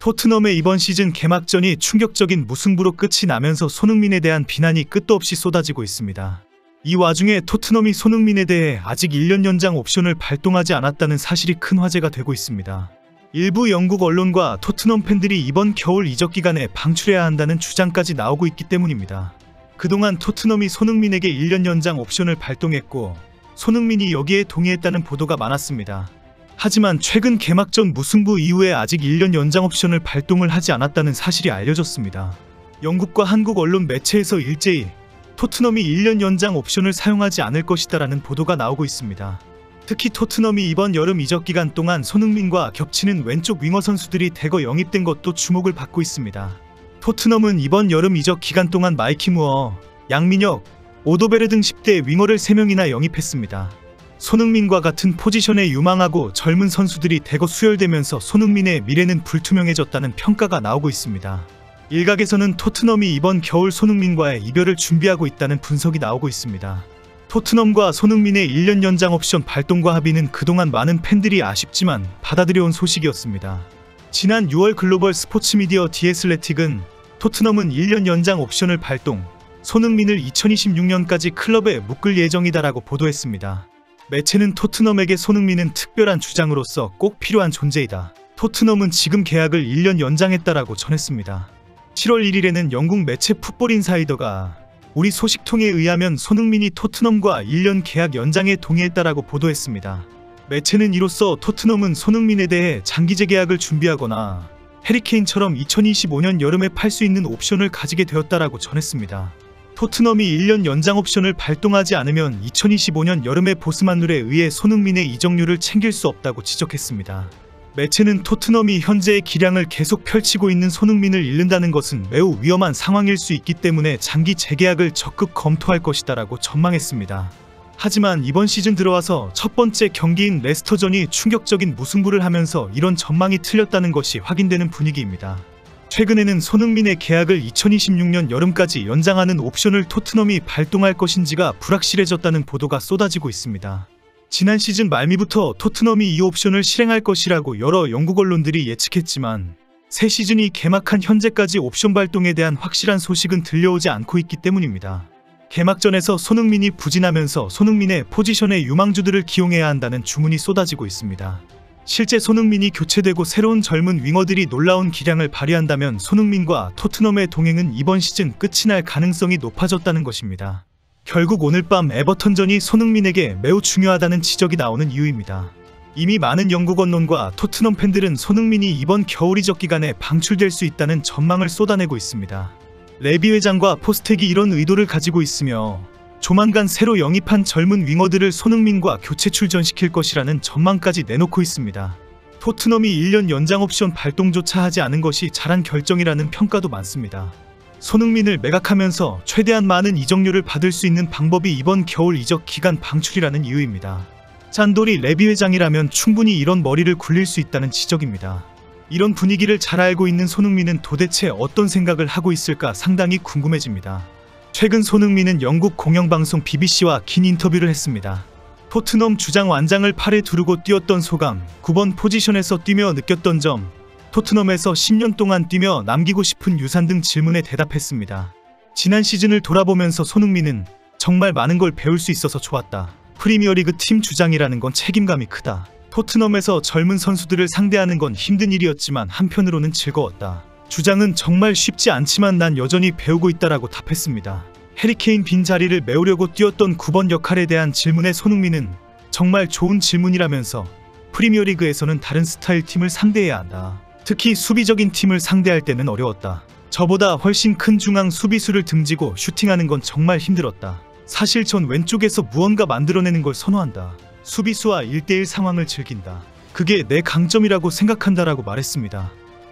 토트넘의 이번 시즌 개막전이 충격적인 무승부로 끝이 나면서 손흥민에 대한 비난이 끝도 없이 쏟아지고 있습니다. 이 와중에 토트넘이 손흥민에 대해 아직 1년 연장 옵션을 발동하지 않았다는 사실이 큰 화제가 되고 있습니다. 일부 영국 언론과 토트넘 팬들이 이번 겨울 이적 기간에 방출해야 한다는 주장까지 나오고 있기 때문입니다. 그동안 토트넘이 손흥민에게 1년 연장 옵션을 발동했고 손흥민이 여기에 동의했다는 보도가 많았습니다. 하지만 최근 개막전 무승부 이후에 아직 1년 연장 옵션을 발동을 하지 않았다는 사실이 알려졌습니다. 영국과 한국 언론 매체에서 일제히 토트넘이 1년 연장 옵션을 사용하지 않을 것이다라는 보도가 나오고 있습니다. 특히 토트넘이 이번 여름 이적 기간 동안 손흥민과 겹치는 왼쪽 윙어 선수들이 대거 영입된 것도 주목을 받고 있습니다. 토트넘은 이번 여름 이적 기간 동안 마이키 무어, 양민혁, 오도베르 등 10대 윙어를 3명이나 영입했습니다. 손흥민과 같은 포지션에 유망하고 젊은 선수들이 대거 수혈되면서 손흥민의 미래는 불투명해졌다는 평가가 나오고 있습니다. 일각에서는 토트넘이 이번 겨울 손흥민과의 이별을 준비하고 있다는 분석이 나오고 있습니다. 토트넘과 손흥민의 1년 연장 옵션 발동과 합의는 그동안 많은 팬들이 아쉽지만 받아들여온 소식이었습니다. 지난 6월 글로벌 스포츠 미디어 디 애슬레틱은 토트넘은 1년 연장 옵션을 발동, 손흥민을 2026년까지 클럽에 묶을 예정이다라고 보도했습니다. 매체는 토트넘에게 손흥민은 특별한 주장으로서 꼭 필요한 존재이다. 토트넘은 지금 계약을 1년 연장했다라고 전했습니다. 7월 1일에는 영국 매체 풋볼 인사이더가 우리 소식통에 의하면 손흥민이 토트넘과 1년 계약 연장에 동의했다라고 보도했습니다. 매체는 이로써 토트넘은 손흥민에 대해 장기 재계약을 준비하거나 해리케인처럼 2025년 여름에 팔 수 있는 옵션을 가지게 되었다라고 전했습니다. 토트넘이 1년 연장 옵션을 발동하지 않으면 2025년 여름에 보스만룰에 의해 손흥민의 이적료를 챙길 수 없다고 지적했습니다. 매체는 토트넘이 현재의 기량을 계속 펼치고 있는 손흥민을 잃는다는 것은 매우 위험한 상황일 수 있기 때문에 장기 재계약을 적극 검토할 것이다라고 전망했습니다. 하지만 이번 시즌 들어와서 첫 번째 경기인 레스터전이 충격적인 무승부를 하면서 이런 전망이 틀렸다는 것이 확인되는 분위기입니다. 최근에는 손흥민의 계약을 2026년 여름까지 연장하는 옵션을 토트넘이 발동할 것인지가 불확실해졌다는 보도가 쏟아지고 있습니다. 지난 시즌 말미부터 토트넘이 이 옵션을 실행할 것이라고 여러 영국 언론들이 예측했지만 새 시즌이 개막한 현재까지 옵션 발동에 대한 확실한 소식은 들려오지 않고 있기 때문입니다. 개막전에서 손흥민이 부진하면서 손흥민의 포지션에 유망주들을 기용해야 한다는 주문이 쏟아지고 있습니다. 실제 손흥민이 교체되고 새로운 젊은 윙어들이 놀라운 기량을 발휘한다면 손흥민과 토트넘의 동행은 이번 시즌 끝이 날 가능성이 높아졌다는 것입니다. 결국 오늘 밤 에버턴전이 손흥민에게 매우 중요하다는 지적이 나오는 이유입니다. 이미 많은 영국 언론과 토트넘 팬들은 손흥민이 이번 겨울 이적 기간에 방출될 수 있다는 전망을 쏟아내고 있습니다. 레비 회장과 포스텍이 이런 의도를 가지고 있으며 조만간 새로 영입한 젊은 윙어들을 손흥민과 교체 출전시킬 것이라는 전망까지 내놓고 있습니다. 토트넘이 1년 연장 옵션 발동조차 하지 않은 것이 잘한 결정이라는 평가도 많습니다. 손흥민을 매각하면서 최대한 많은 이적료를 받을 수 있는 방법이 이번 겨울 이적 기간 방출이라는 이유입니다. 짠돌이 레비 회장이라면 충분히 이런 머리를 굴릴 수 있다는 지적입니다. 이런 분위기를 잘 알고 있는 손흥민은 도대체 어떤 생각을 하고 있을까 상당히 궁금해집니다. 최근 손흥민은 영국 공영방송 BBC와 긴 인터뷰를 했습니다. 토트넘 주장 완장을 팔에 두르고 뛰었던 소감, 9번 포지션에서 뛰며 느꼈던 점, 토트넘에서 10년 동안 뛰며 남기고 싶은 유산 등 질문에 대답했습니다. 지난 시즌을 돌아보면서 손흥민은 정말 많은 걸 배울 수 있어서 좋았다. 프리미어리그 팀 주장이라는 건 책임감이 크다. 토트넘에서 젊은 선수들을 상대하는 건 힘든 일이었지만 한편으로는 즐거웠다. 주장은 정말 쉽지 않지만 난 여전히 배우고 있다라고 답했습니다. 해리케인 빈자리를 메우려고 뛰었던 9번 역할에 대한 질문에 손흥민은 정말 좋은 질문이라면서 프리미어리그에서는 다른 스타일 팀을 상대해야 한다. 특히 수비적인 팀을 상대할 때는 어려웠다. 저보다 훨씬 큰 중앙 수비수를 등지고 슈팅하는 건 정말 힘들었다. 사실 전 왼쪽에서 무언가 만들어내는 걸 선호한다. 수비수와 1대1 상황을 즐긴다. 그게 내 강점이라고 생각한다라고 말했습니다.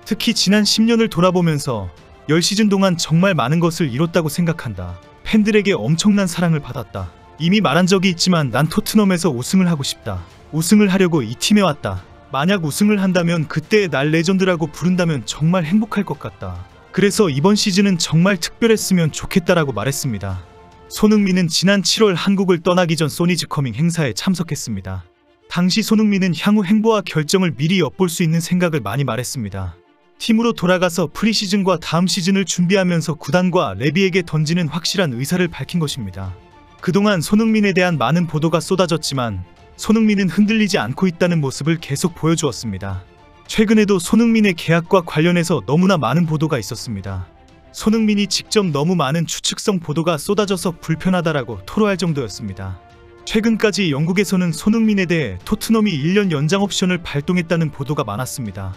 특히 지난 10년을 돌아보면서 10시즌 동안 정말 많은 것을 이뤘다고 생각한다. 팬들에게 엄청난 사랑을 받았다. 이미 말한 적이 있지만 난 토트넘에서 우승을 하고 싶다. 우승을 하려고 이 팀에 왔다. 만약 우승을 한다면 그때 날 레전드라고 부른다면 정말 행복할 것 같다. 그래서 이번 시즌은 정말 특별했으면 좋겠다라고 말했습니다. 손흥민은 지난 7월 한국을 떠나기 전 소니즈 커밍 행사에 참석했습니다. 당시 손흥민은 향후 행보와 결정을 미리 엿볼 수 있는 생각을 많이 말했습니다. 팀으로 돌아가서 프리시즌과 다음 시즌을 준비하면서 구단과 레비에게 던지는 확실한 의사를 밝힌 것입니다. 그동안 손흥민에 대한 많은 보도가 쏟아졌지만 손흥민은 흔들리지 않고 있다는 모습을 계속 보여주었습니다. 최근에도 손흥민의 계약과 관련해서 너무나 많은 보도가 있었습니다. 손흥민이 직접 너무 많은 추측성 보도가 쏟아져서 불편하다라고 토로할 정도였습니다. 최근까지 영국에서는 손흥민에 대해 토트넘이 1년 연장 옵션을 발동했다는 보도가 많았습니다.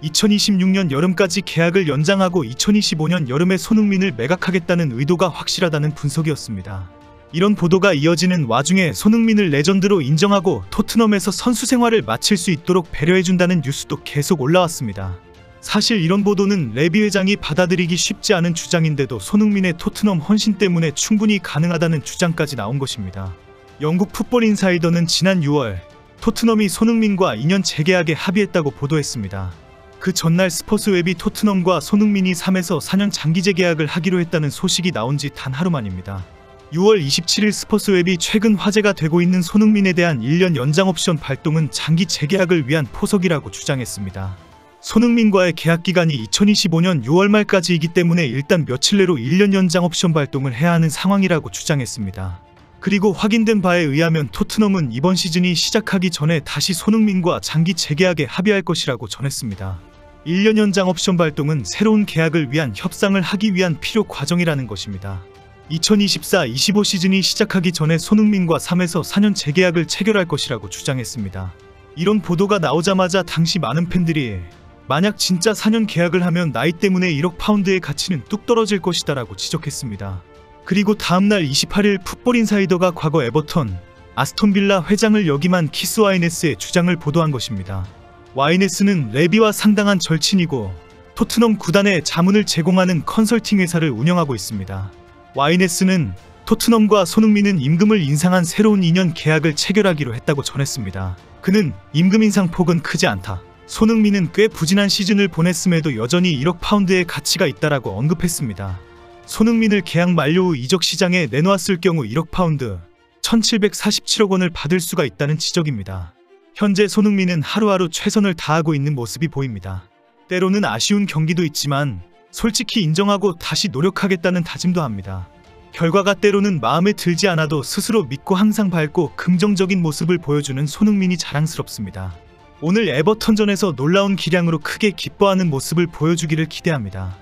2026년 여름까지 계약을 연장하고 2025년 여름에 손흥민을 매각하겠다는 의도가 확실하다는 분석이었습니다. 이런 보도가 이어지는 와중에 손흥민을 레전드로 인정하고 토트넘에서 선수 생활을 마칠 수 있도록 배려해준다는 뉴스도 계속 올라왔습니다. 사실 이런 보도는 레비 회장이 받아들이기 쉽지 않은 주장인데도 손흥민의 토트넘 헌신 때문에 충분히 가능하다는 주장까지 나온 것입니다. 영국 풋볼 인사이더는 지난 6월 토트넘이 손흥민과 2년 재계약에 합의했다고 보도했습니다. 그 전날 스포츠웹이 토트넘과 손흥민이 3에서 4년 장기 재계약을 하기로 했다는 소식이 나온 지 단 하루 만입니다. 6월 27일 스포츠웹이 최근 화제가 되고 있는 손흥민에 대한 1년 연장 옵션 발동은 장기 재계약을 위한 포석이라고 주장했습니다. 손흥민과의 계약 기간이 2025년 6월 말까지이기 때문에 일단 며칠 내로 1년 연장 옵션 발동을 해야 하는 상황이라고 주장했습니다. 그리고 확인된 바에 의하면 토트넘은 이번 시즌이 시작하기 전에 다시 손흥민과 장기 재계약에 합의할 것이라고 전했습니다. 1년 연장 옵션 발동은 새로운 계약을 위한 협상을 하기 위한 필요 과정이라는 것입니다. 2024-25 시즌이 시작하기 전에 손흥민과 3에서 4년 재계약을 체결할 것이라고 주장했습니다. 이런 보도가 나오자마자 당시 많은 팬들이 만약 진짜 4년 계약을 하면 나이 때문에 1억 파운드의 가치는 뚝 떨어질 것이다 라고 지적했습니다. 그리고 다음날 28일 풋볼 인사이더가 과거 에버턴, 아스톤빌라 회장을 역임한 키스 와이네스의 주장을 보도한 것입니다. 와이네스는 레비와 상당한 절친이고 토트넘 구단에 자문을 제공하는 컨설팅 회사를 운영하고 있습니다. 와이네스는 토트넘과 손흥민은 임금을 인상한 새로운 2년 계약을 체결하기로 했다고 전했습니다. 그는 임금 인상 폭은 크지 않다. 손흥민은 꽤 부진한 시즌을 보냈음에도 여전히 1억 파운드의 가치가 있다라고 언급했습니다. 손흥민을 계약 만료 후 이적 시장에 내놓았을 경우 1억 파운드, 1747억 원을 받을 수가 있다는 지적입니다. 현재 손흥민은 하루하루 최선을 다하고 있는 모습이 보입니다. 때로는 아쉬운 경기도 있지만 솔직히 인정하고 다시 노력하겠다는 다짐도 합니다. 결과가 때로는 마음에 들지 않아도 스스로 믿고 항상 밝고 긍정적인 모습을 보여주는 손흥민이 자랑스럽습니다. 오늘 에버턴전에서 놀라운 기량으로 크게 기뻐하는 모습을 보여주기를 기대합니다.